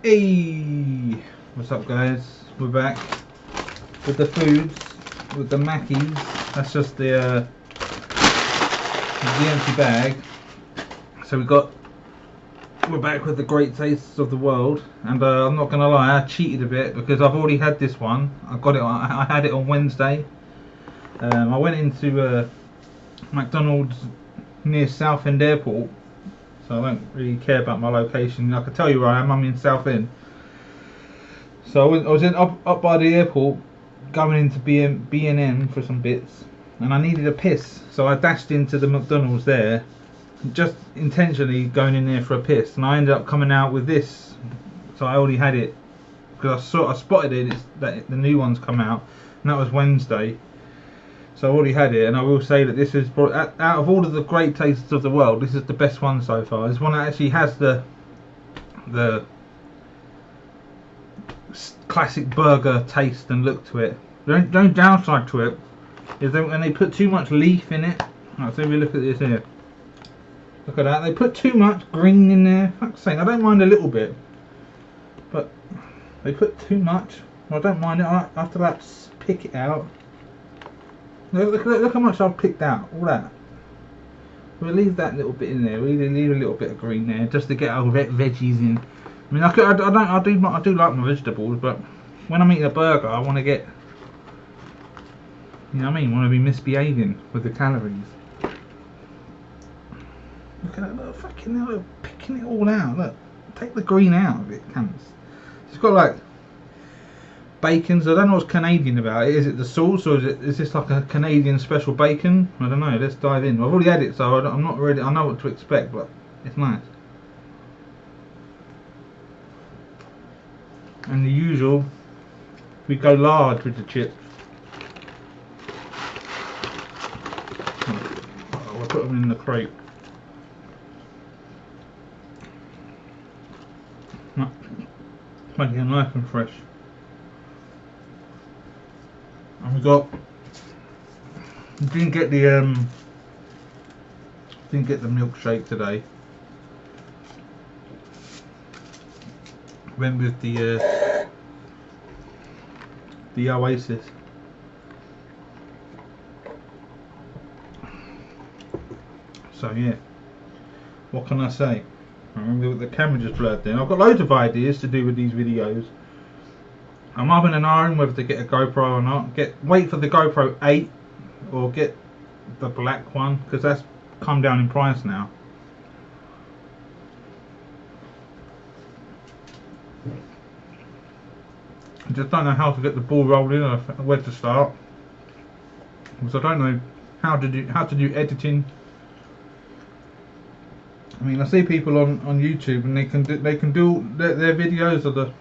Hey, what's up guys? We're back with the foods, with the Mackies. That's just the empty bag. So we're back with the great tastes of the world, and I'm not gonna lie, I cheated a bit because I've already had this one. I had it on Wednesday. I went into McDonald's near Southend Airport, so I don't really care about my location. I can tell you where I am. I'm in Southend. So I was up by the airport, going into B&M for some bits, and I needed a piss. So I dashed into the McDonald's there, just intentionally going in there for a piss, and I ended up coming out with this. So I already had it because I spotted it. That the new one's come out, and that was Wednesday. So I already had it, and I will say that this is out of all of the great tastes of the world, this is the best one so far. This one that actually has the classic burger taste and look to it. The only downside to it is that when they put too much leaf in it. Right, so if we look at this here, look at that. They put too much green in there. Fuck's sake, I don't mind a little bit, but they put too much. I don't mind it. I have to like pick it out. Look how much I've picked out. All that. We'll leave that little bit in there. We'll leave a little bit of green there just to get our veggies in. I mean, I do like my vegetables, but when I'm eating a burger, I want to get, you know what I mean, want to be misbehaving with the calories. Look at that, look, fucking hell, look, picking it all out. Look, take the green out of it, cunts. It's got like bacon, so I don't know what's Canadian about it. Is it the sauce, or is this like a Canadian special bacon? I don't know. Let's dive in. I've already had it, so I'm not ready. I know what to expect, but it's nice. And the usual, we go large with the chips. I'll put them in the crate. Making it nice and fresh. And we didn't get the milkshake today. Went with the Oasis. So yeah, what can I say? I remember the camera just blurred then. I've got loads of ideas to do with these videos. I'm up in an iron whether to get a GoPro or not. Wait for the GoPro 8 or get the black one, because that's come down in price now. I just don't know how to get the ball rolling or where to start, because I don't know how to do editing. I mean, I see people on YouTube and they can do their videos of the.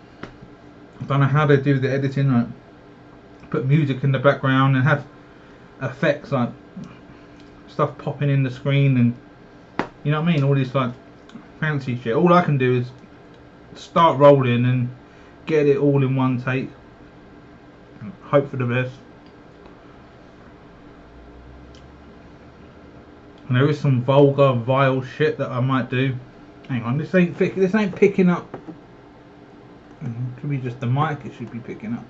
I don't know how they do the editing, like put music in the background and have effects like stuff popping in the screen, and you know what I mean, all this like fancy shit. All I can do is start rolling and get it all in one take and hope for the best. And there is some vulgar, vile shit that I might do. Hang on, this ain't picking up. It could be just the mic. It should be picking up.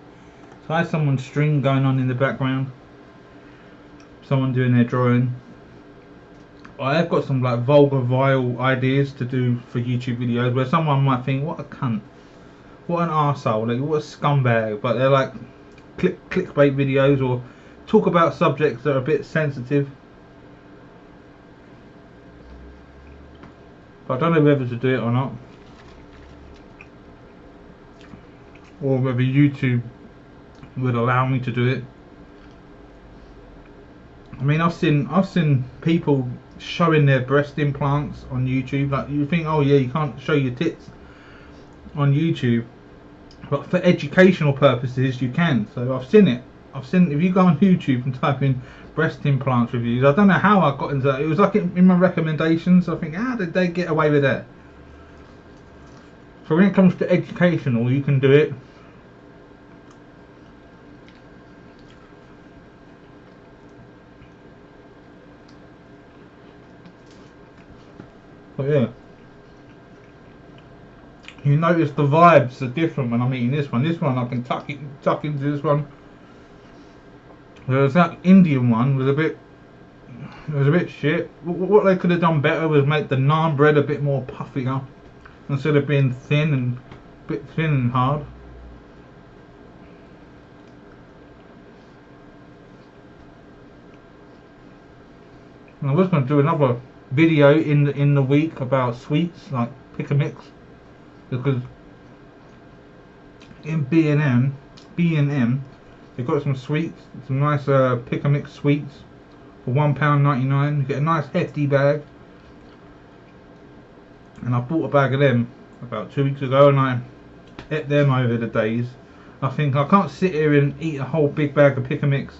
So I have someone's string going on in the background. Someone doing their drawing. I have got some like vulgar, vile ideas to do for YouTube videos where someone might think, "What a cunt, what an arsehole, like, what a scumbag," but they're like clickbait videos or talk about subjects that are a bit sensitive. But I don't know whether to do it or not, or whether YouTube would allow me to do it. I mean, I've seen people showing their breast implants on YouTube. Like, you think, oh yeah, you can't show your tits on YouTube, but for educational purposes you can. So I've seen it. If you go on YouTube and type in breast implants reviews, I don't know how I got into that. It was like in my recommendations. I think, how did they get away with that? So when it comes to educational, you can do it. But yeah, You notice the vibes are different when I'm eating this one. This one I can tuck into this one. Whereas that Indian one was a bit shit. What they could have done better was make the naan bread a bit more puffier instead of being thin and hard. And I was going to do another video in the week about sweets, like pick a mix, because in B&M they've got some sweets, some nice pick a mix sweets for £1.99. You get a nice hefty bag, and I bought a bag of them about 2 weeks ago, and I ate them over the days. I think I can't sit here and eat a whole big bag of pick a mix.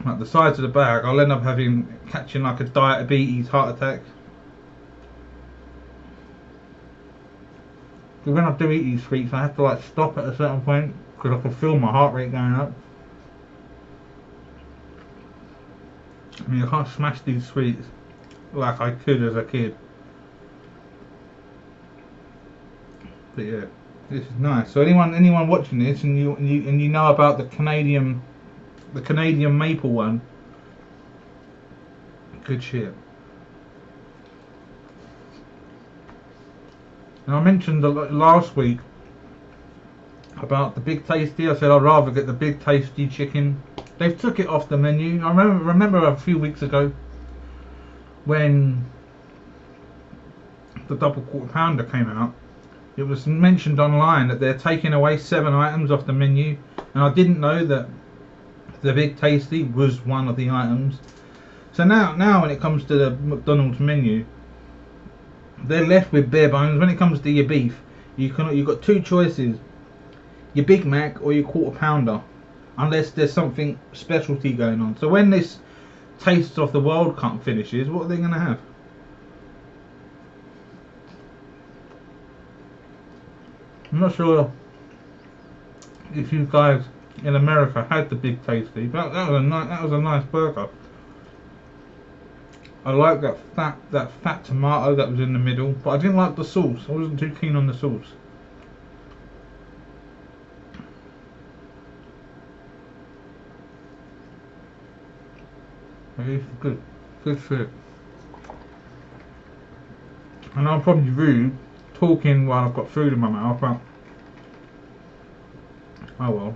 Like the size of the bag, I'll end up catching like a diabetes heart attack. Because when I do eat these sweets, I have to like stop at a certain point because I can feel my heart rate going up. I mean, I can't smash these sweets like I could as a kid. But yeah, this is nice. So anyone watching this and you know about the Canadian maple one, good shit. And I mentioned last week about the Big Tasty. I said I'd rather get the Big Tasty chicken. They've took it off the menu. I remember a few weeks ago when the double quarter pounder came out. It was mentioned online that they're taking away 7 items off the menu, and I didn't know that the Big Tasty was one of the items. So now when it comes to the McDonald's menu, they're left with bare bones. When it comes to your beef, you've got 2 choices: your Big Mac or your quarter pounder, unless there's something specialty going on. So when this Tastes of the World Cup finishes, what are they going to have? I'm not sure if you guys in America had the Big Tasty, but that was a nice burger. I like that fat tomato that was in the middle, but I didn't like the sauce. I wasn't too keen on the sauce. It's good shit. I know I'm probably rude talking while I've got food in my mouth, but oh well.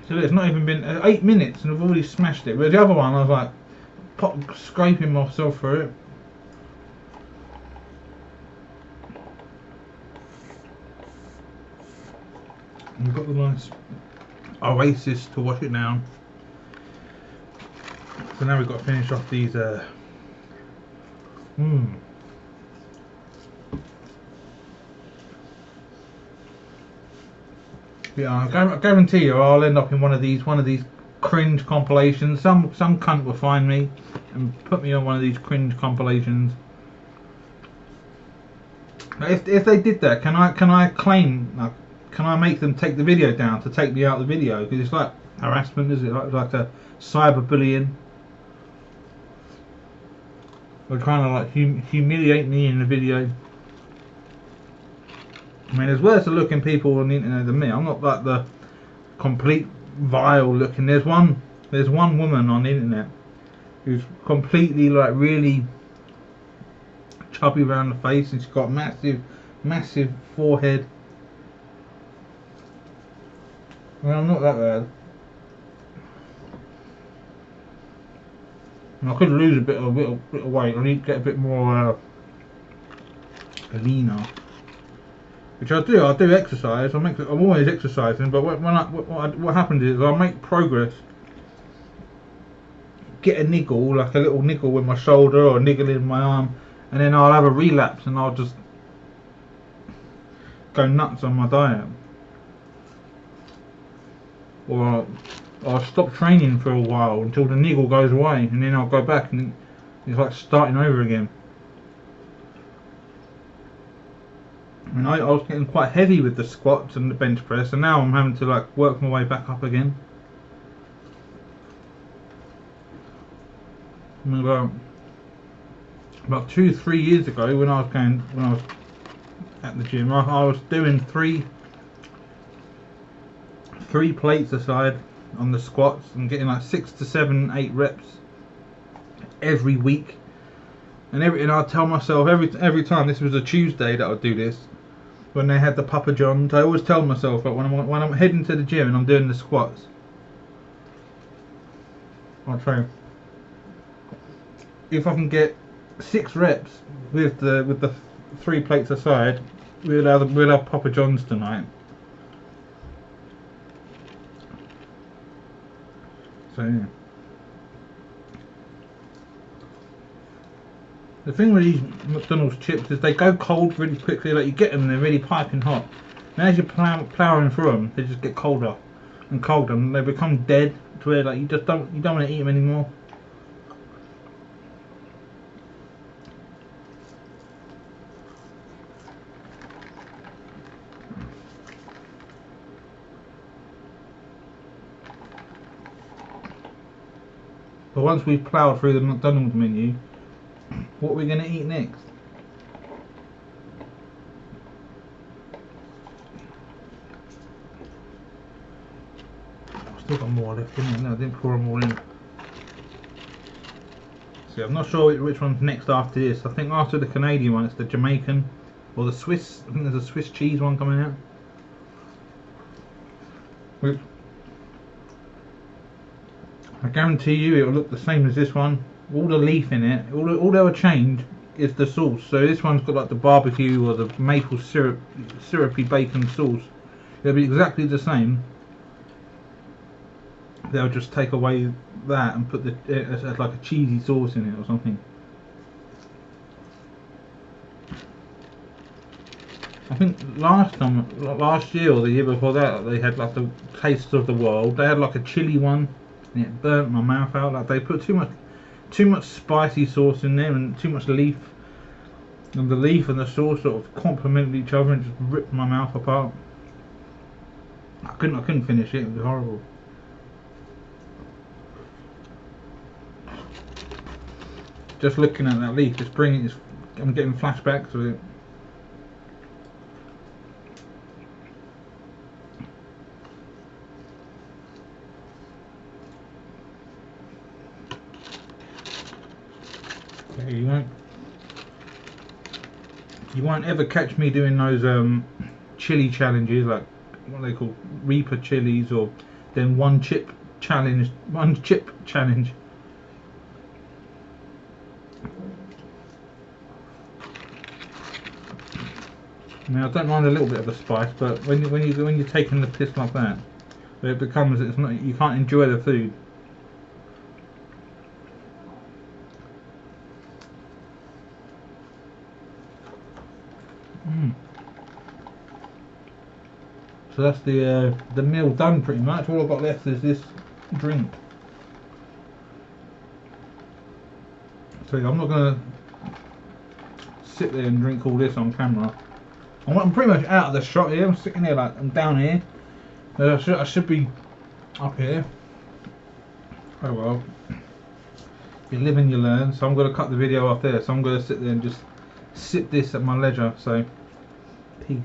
So it's not even been 8 minutes and I've already smashed it. But the other one, I was like scraping myself through it. We've got the nice Oasis to wash it down. So now we've got to finish off these. Yeah, I guarantee you, I'll end up in one of these cringe compilations. Some cunt will find me and put me on one of these cringe compilations. Now, if they did that, can I claim? Like, can I make them take the video down to take me out of the video? Because it's like harassment, is it? Like a cyberbullying. They're trying to like humiliate me in the video. I mean, there's worse looking people on the internet than me. I'm not like the complete vile looking. There's one woman on the internet who's completely like really chubby around the face, and she's got massive forehead. I mean, I'm not that bad. And I could lose a bit of weight. I need to get a bit more leaner. Which I do. I do exercise. I'm always exercising. But what happens is I make progress, get a niggle, like a little niggle with my shoulder or a niggle in my arm, and then I'll have a relapse and I'll just go nuts on my diet. Or I'll stop training for a while until the niggle goes away, and then I'll go back and it's like starting over again. I mean, I was getting quite heavy with the squats and the bench press, and now I'm having to like work my way back up again. About 2-3 years ago, when I was at the gym, I was doing three plates aside on the squats and getting like 6 to 7, 8 reps every week. And I'd tell myself every time, this was a Tuesday that I'd do this, when they had the Papa Johns, I always tell myself that when I'm heading to the gym and I'm doing the squats, I'll try, if I can get 6 reps with the 3 plates aside, we'll have Papa Johns tonight. So yeah. The thing with these McDonald's chips is they go cold really quickly. Like, you get them and they're really piping hot, and as you're ploughing through them, they just get colder and colder, and they become dead to where like you don't want to eat them anymore. But once we've ploughed through the McDonald's menu, what are we going to eat next? I've still got more left in there. No, I didn't pour them all in. See, I'm not sure which one's next after this. I think after the Canadian one, it's the Jamaican or the Swiss. I think there's a Swiss cheese one coming out. Which I guarantee you it will look the same as this one. All the leaf in it, all they will change is the sauce. So this one's got like the barbecue or the maple syrupy bacon sauce. It'll be exactly the same. They'll just take away that and put it as like a cheesy sauce in it or something. I think last year or the year before that, they had like the Taste of the World. They had like a chili one, and it burnt my mouth out. Like, they put too much spicy sauce in there and too much leaf, and the leaf and the sauce sort of complemented each other and just ripped my mouth apart. I couldn't finish it. It was horrible. Just looking at that leaf, I'm getting flashbacks of it. You won't ever catch me doing those chili challenges, like what they call Reaper chilies, or then one chip challenge. I mean, I don't mind a little bit of the spice, but when you're taking the piss like that, it becomes, it's not, you can't enjoy the food. So that's the meal done pretty much. All I've got left is this drink. So I'm not gonna sit there and drink all this on camera. I'm pretty much out of the shot here. I'm sitting here like I'm down here. I should be up here. Oh well. You live and you learn. So I'm gonna cut the video off there. So I'm gonna sit there and just sip this at my leisure. So peace.